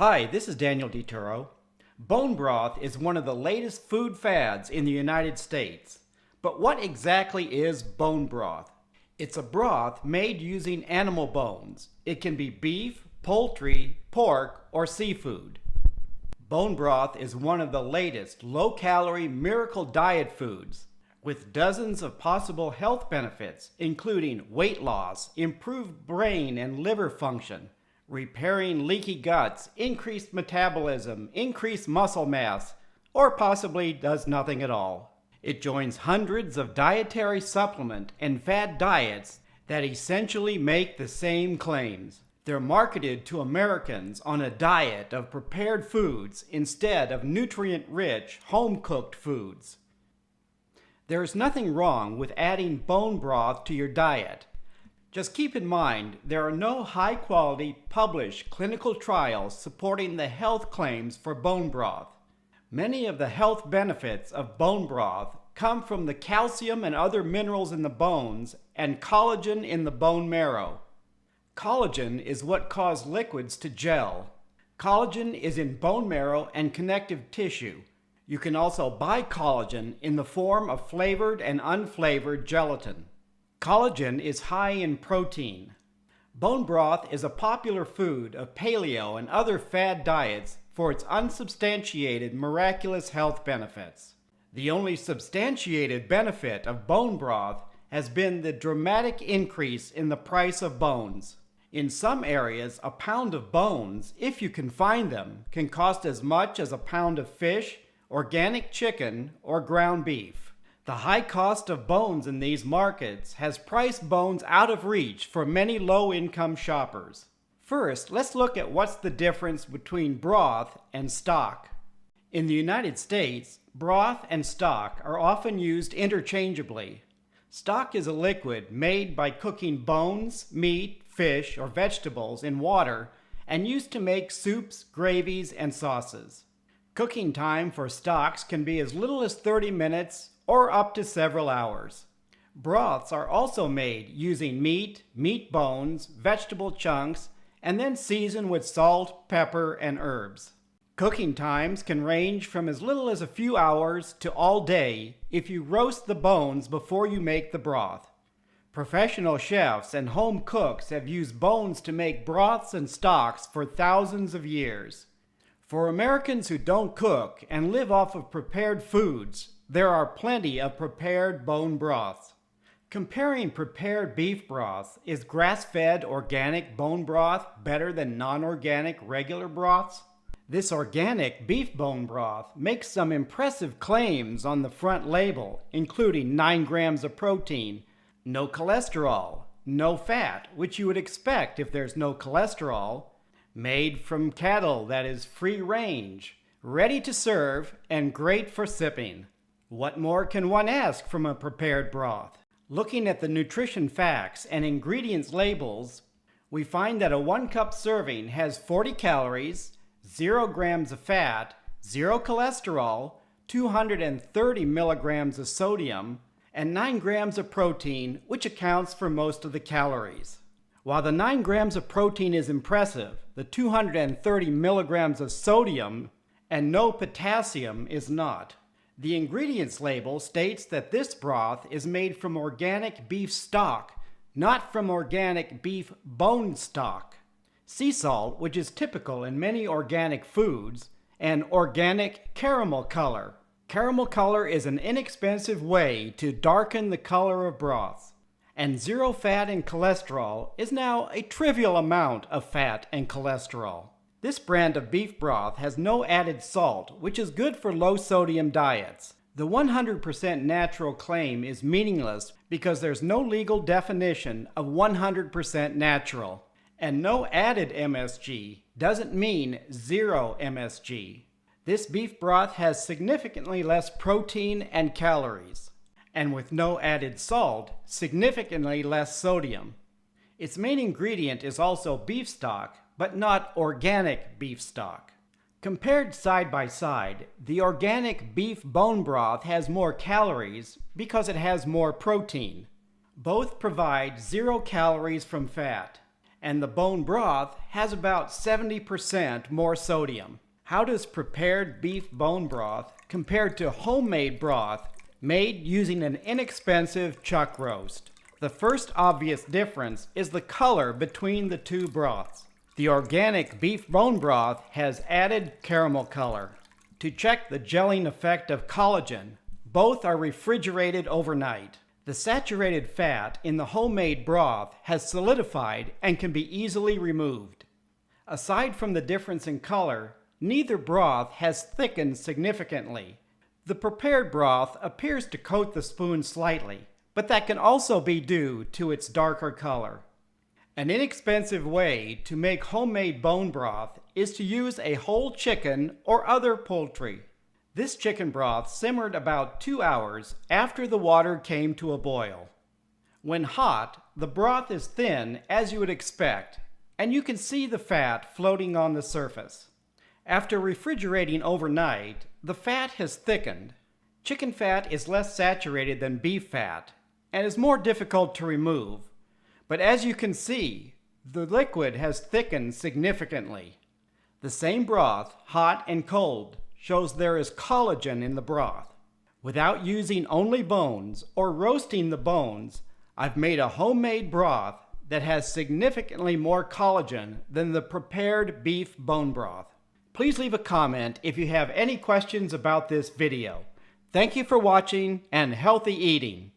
Hi, this is Daniel DiTuro. Bone broth is one of the latest food fads in the United States. But what exactly is bone broth? It's a broth made using animal bones. It can be beef, poultry, pork, or seafood. Bone broth is one of the latest low-calorie miracle diet foods with dozens of possible health benefits, including weight loss, improved brain and liver function, repairing leaky guts, increased metabolism, increased muscle mass, or possibly does nothing at all. It joins hundreds of dietary supplement and fad diets that essentially make the same claims. They're marketed to Americans on a diet of prepared foods instead of nutrient-rich, home-cooked foods. There's nothing wrong with adding bone broth to your diet. Just keep in mind, there are no high-quality, published clinical trials supporting the health claims for bone broth. Many of the health benefits of bone broth come from the calcium and other minerals in the bones and collagen in the bone marrow. Collagen is what causes liquids to gel. Collagen is in bone marrow and connective tissue. You can also buy collagen in the form of flavored and unflavored gelatin. Collagen is high in protein. Bone broth is a popular food of paleo and other fad diets for its unsubstantiated miraculous health benefits. The only substantiated benefit of bone broth has been the dramatic increase in the price of bones. In some areas, a pound of bones, if you can find them, can cost as much as a pound of fish, organic chicken, or ground beef. The high cost of bones in these markets has priced bones out of reach for many low-income shoppers. First, let's look at what's the difference between broth and stock. In the United States, broth and stock are often used interchangeably. Stock is a liquid made by cooking bones, meat, fish, or vegetables in water and used to make soups, gravies, and sauces. Cooking time for stocks can be as little as 30 minutes or up to several hours. Broths are also made using meat, meat bones, vegetable chunks, and then seasoned with salt, pepper, and herbs. Cooking times can range from as little as a few hours to all day if you roast the bones before you make the broth. Professional chefs and home cooks have used bones to make broths and stocks for thousands of years. For Americans who don't cook and live off of prepared foods, there are plenty of prepared bone broths. Comparing prepared beef broth, is grass-fed organic bone broth better than non-organic regular broths? This organic beef bone broth makes some impressive claims on the front label, including 9 grams of protein, no cholesterol, no fat, which you would expect if there's no cholesterol, made from cattle that is free range, ready to serve, and great for sipping. What more can one ask from a prepared broth? Looking at the nutrition facts and ingredients labels, we find that a 1-cup serving has 40 calories, 0 grams of fat, 0 cholesterol, 230 milligrams of sodium, and 9 grams of protein, which accounts for most of the calories. While the 9 grams of protein is impressive, the 230 milligrams of sodium and no potassium is not. The ingredients label states that this broth is made from organic beef stock, not from organic beef bone stock. Sea salt, which is typical in many organic foods, and organic caramel color. Caramel color is an inexpensive way to darken the color of broths. And 0 fat and cholesterol is now a trivial amount of fat and cholesterol. This brand of beef broth has no added salt, which is good for low-sodium diets. The 100% natural claim is meaningless because there's no legal definition of 100% natural. And no added MSG doesn't mean 0 MSG. This beef broth has significantly less protein and calories, and with no added salt, significantly less sodium. Its main ingredient is also beef stock, but not organic beef stock. Compared side by side, the organic beef bone broth has more calories because it has more protein. Both provide 0 calories from fat, and the bone broth has about 70% more sodium. How does prepared beef bone broth compare to homemade broth made using an inexpensive chuck roast? The first obvious difference is the color between the two broths. The organic beef bone broth has added caramel color. To check the gelling effect of collagen, both are refrigerated overnight. The saturated fat in the homemade broth has solidified and can be easily removed. Aside from the difference in color, neither broth has thickened significantly. The prepared broth appears to coat the spoon slightly, but that can also be due to its darker color. An inexpensive way to make homemade bone broth is to use a whole chicken or other poultry. This chicken broth simmered about 2 hours after the water came to a boil. When hot, the broth is thin as you would expect, and you can see the fat floating on the surface. After refrigerating overnight, the fat has thickened. Chicken fat is less saturated than beef fat and is more difficult to remove. But as you can see, the liquid has thickened significantly. The same broth, hot and cold, shows there is collagen in the broth. Without using only bones or roasting the bones, I've made a homemade broth that has significantly more collagen than the prepared beef bone broth. Please leave a comment if you have any questions about this video. Thank you for watching and healthy eating.